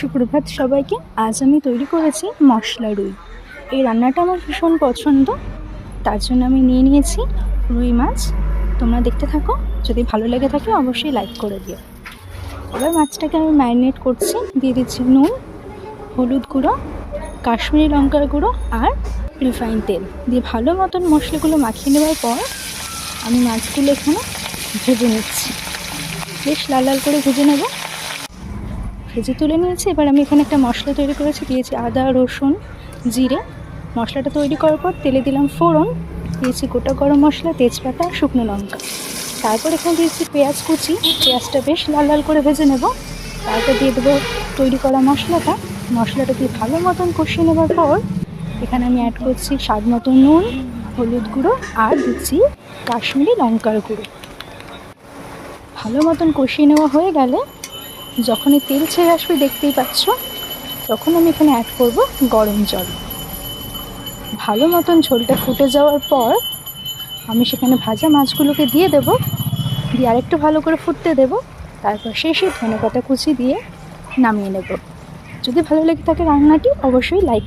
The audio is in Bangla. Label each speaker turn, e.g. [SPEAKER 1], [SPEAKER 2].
[SPEAKER 1] সুপ্রভাত সবাইকে। আজ আমি তৈরি করেছি মশলা রুই। এই রান্নাটা আমার ভীষণ পছন্দ, তার জন্য আমি নিয়ে নিয়েছি রুই মাছ। তোমরা দেখতে থাকো, যদি ভালো লেগে থাকে অবশ্যই লাইক করে দিও। এবার মাছটাকে আমি ম্যারিনেট করছি, দিয়ে দিচ্ছি নুন, হলুদ গুঁড়ো, কাশ্মীরি লঙ্কার গুঁড়ো আর রিফাইন তেল দিয়ে ভালো মতন মশলাগুলো মাখিয়ে নেওয়ার পর আমি মাছগুলো এখানে ভেজে নিচ্ছি। বেশ লাল লাল করে ভেজে নেব। ভেজে তুলে নিয়েছি। এবার আমি এখানে একটা মশলা তৈরি করেছি, দিয়েছি আদা, রসুন, জিরে। মশলাটা তৈরি করার পর তেলে দিলাম ফোড়ন, দিয়েছি গোটা গরম মশলা, তেজপাতা, শুকনো লঙ্কা। তারপর এখানে দিয়েছি পেঁয়াজ কুচি। পেঁয়াজটা বেশ লাল লাল করে ভেজে নেব। তারপর দিয়ে দেবো তৈরি করা মশলাটা। মশলাটা দিয়ে ভালো মতন কষিয়ে নেওয়ার পর এখানে আমি অ্যাড করছি স্বাদ মতো নুন, হলুদ গুঁড়ো আর দিচ্ছি কাশ্মীরি লঙ্কার গুঁড়ো। ভালো মতন কষিয়ে নেওয়া হয়ে গেলে যখনই তেল ছেড়ে আসবে দেখতেই পাচ্ছ, তখন আমি এখানে অ্যাড করব গরম জল। ভালো মতন ঝোলটা ফুটে যাওয়ার পর আমি সেখানে ভাজা মাছগুলোকে দিয়ে দেব, দিয়ে আরেকটু ভালো করে ফুটতে দেব। তারপর শেষে ধনেপাতা কুচি দিয়ে নামিয়ে নেব। যদি ভালো লেগে থাকে রান্নাটি অবশ্যই লাইক